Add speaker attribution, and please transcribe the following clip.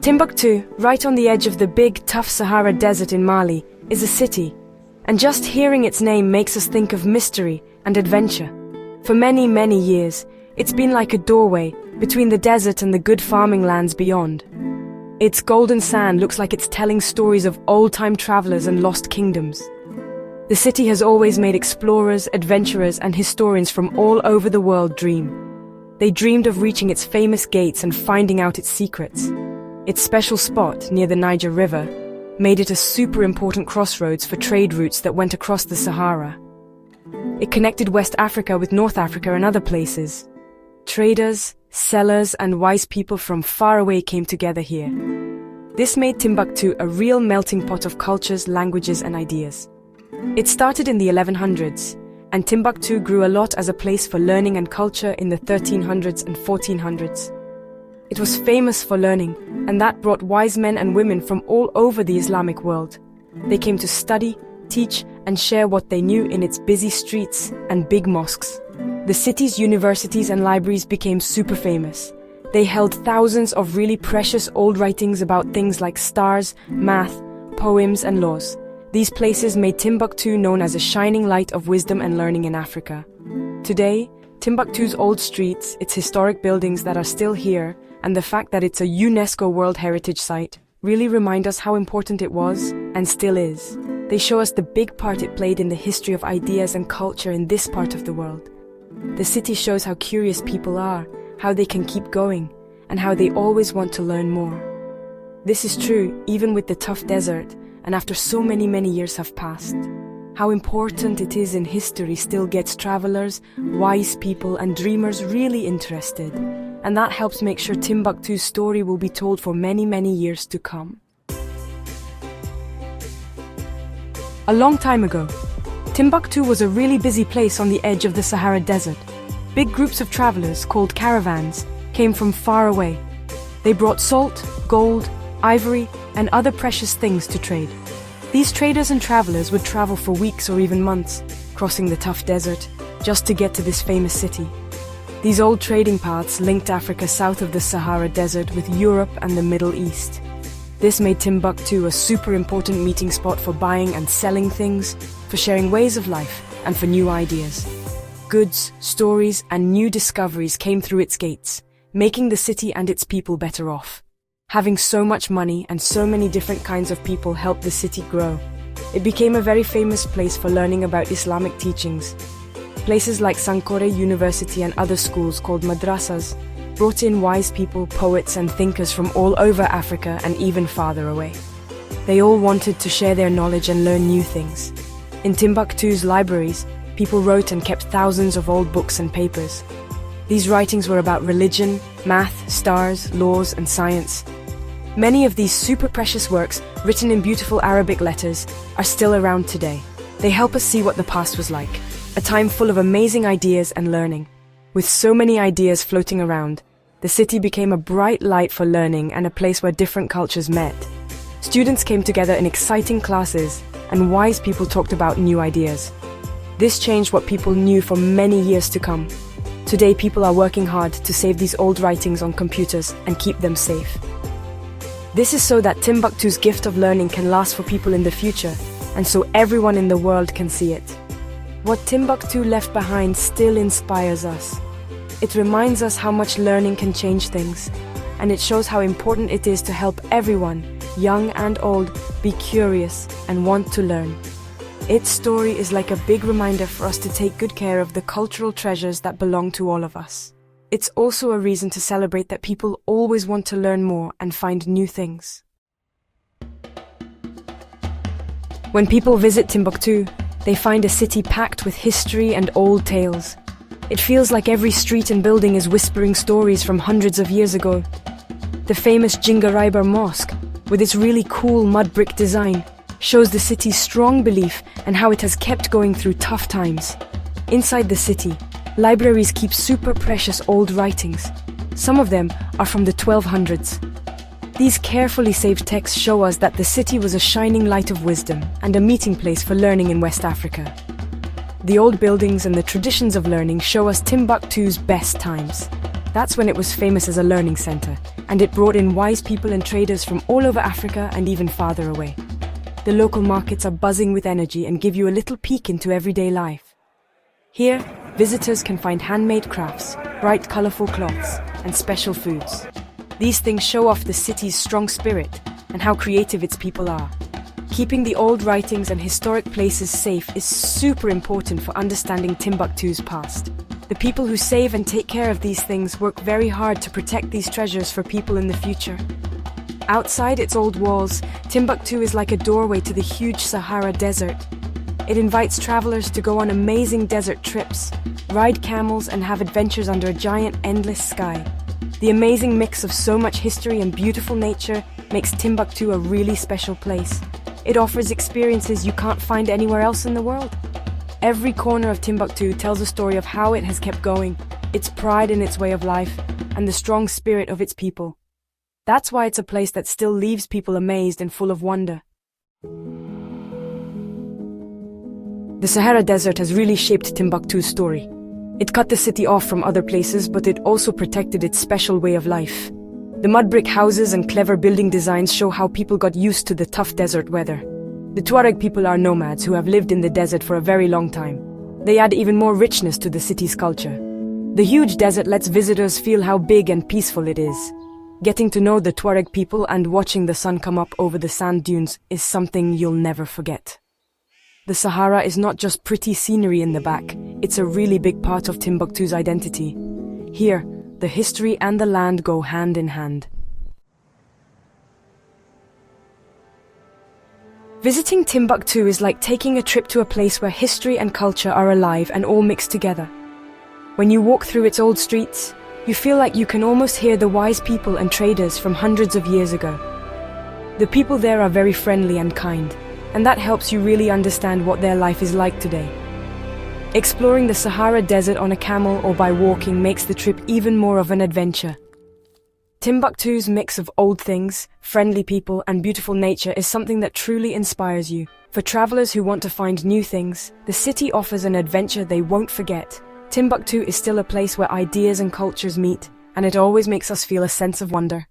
Speaker 1: Timbuktu, right on the edge of the big, tough Sahara Desert in Mali, is a city, and just hearing its name makes us think of mystery and adventure. For many, many years, it's been like a doorway between the desert and the good farming lands beyond. Its golden sand looks like it's telling stories of old-time travelers and lost kingdoms. The city has always made explorers, adventurers, and historians from all over the world dream. They dreamed of reaching its famous gates and finding out its secrets. Its special spot near the Niger River made it a super important crossroads for trade routes that went across the Sahara. It connected West Africa with North Africa and other places. Traders, sellers, and wise people from far away came together here. This made Timbuktu a real melting pot of cultures, languages, and ideas. It started in the 1100s, and Timbuktu grew a lot as a place for learning and culture in the 1300s and 1400s. It was famous for learning, and that brought wise men and women from all over the Islamic world. They came to study, teach, and share what they knew in its busy streets and big mosques. The city's universities and libraries became super famous. They held thousands of really precious old writings about things like stars, math, poems, and laws. These places made Timbuktu known as a shining light of wisdom and learning in Africa. Today, Timbuktu's old streets, its historic buildings that are still here, and the fact that it's a UNESCO World Heritage Site really remind us how important it was and still is. They show us the big part it played in the history of ideas and culture in this part of the world. The city shows how curious people are, how they can keep going, and how they always want to learn more. This is true even with the tough desert, and after so many, many years have passed. How important it is in history still gets travelers, wise people, and dreamers really interested. And that helps make sure Timbuktu's story will be told for many, many years to come. A long time ago, Timbuktu was a really busy place on the edge of the Sahara Desert. Big groups of travelers, called caravans, came from far away. They brought salt, gold, ivory, and other precious things to trade. These traders and travelers would travel for weeks or even months, crossing the tough desert, just to get to this famous city. These old trading paths linked Africa south of the Sahara Desert with Europe and the Middle East. This made Timbuktu a super important meeting spot for buying and selling things, for sharing ways of life, and for new ideas. Goods, stories, and new discoveries came through its gates, making the city and its people better off. Having so much money and so many different kinds of people helped the city grow. It became a very famous place for learning about Islamic teachings. Places like Sankore University and other schools called madrasas brought in wise people, poets, and thinkers from all over Africa and even farther away. They all wanted to share their knowledge and learn new things. In Timbuktu's libraries, people wrote and kept thousands of old books and papers. These writings were about religion, math, stars, laws, and science. Many of these super precious works, written in beautiful Arabic letters, are still around today. They help us see what the past was like, a time full of amazing ideas and learning. With so many ideas floating around, the city became a bright light for learning and a place where different cultures met. Students came together in exciting classes, and wise people talked about new ideas. This changed what people knew for many years to come. Today, people are working hard to save these old writings on computers and keep them safe. This is so that Timbuktu's gift of learning can last for people in the future, and so everyone in the world can see it. What Timbuktu left behind still inspires us. It reminds us how much learning can change things, and it shows how important it is to help everyone, young and old, be curious and want to learn. Its story is like a big reminder for us to take good care of the cultural treasures that belong to all of us. It's also a reason to celebrate that people always want to learn more and find new things. When people visit Timbuktu, they find a city packed with history and old tales. It feels like every street and building is whispering stories from hundreds of years ago. The famous Jingaraibar Mosque, with its really cool mud brick design, shows the city's strong belief and how it has kept going through tough times. Inside the city, libraries keep super precious old writings. Some of them are from the 1200s. These carefully saved texts show us that the city was a shining light of wisdom and a meeting place for learning in West Africa. The old buildings and the traditions of learning show us Timbuktu's best times. That's when it was famous as a learning center, and it brought in wise people and traders from all over Africa and even farther away. The local markets are buzzing with energy and give you a little peek into everyday life. Here, visitors can find handmade crafts, bright, colorful cloths, and special foods. These things show off the city's strong spirit and how creative its people are. Keeping the old writings and historic places safe is super important for understanding Timbuktu's past. The people who save and take care of these things work very hard to protect these treasures for people in the future. Outside its old walls, Timbuktu is like a doorway to the huge Sahara Desert. It invites travelers to go on amazing desert trips, ride camels, and have adventures under a giant, endless sky. The amazing mix of so much history and beautiful nature makes Timbuktu a really special place. It offers experiences you can't find anywhere else in the world. Every corner of Timbuktu tells a story of how it has kept going, its pride in its way of life, and the strong spirit of its people. That's why it's a place that still leaves people amazed and full of wonder. The Sahara Desert has really shaped Timbuktu's story. It cut the city off from other places, but it also protected its special way of life. The mud brick houses and clever building designs show how people got used to the tough desert weather. The Tuareg people are nomads who have lived in the desert for a very long time. They add even more richness to the city's culture. The huge desert lets visitors feel how big and peaceful it is. Getting to know the Tuareg people and watching the sun come up over the sand dunes is something you'll never forget. The Sahara is not just pretty scenery in the back, it's a really big part of Timbuktu's identity. Here, the history and the land go hand in hand. Visiting Timbuktu is like taking a trip to a place where history and culture are alive and all mixed together. When you walk through its old streets, you feel like you can almost hear the wise people and traders from hundreds of years ago. The people there are very friendly and kind, and that helps you really understand what their life is like today. Exploring the Sahara Desert on a camel or by walking makes the trip even more of an adventure. Timbuktu's mix of old things, friendly people, and beautiful nature is something that truly inspires you. For travelers who want to find new things, the city offers an adventure they won't forget. Timbuktu is still a place where ideas and cultures meet, and it always makes us feel a sense of wonder.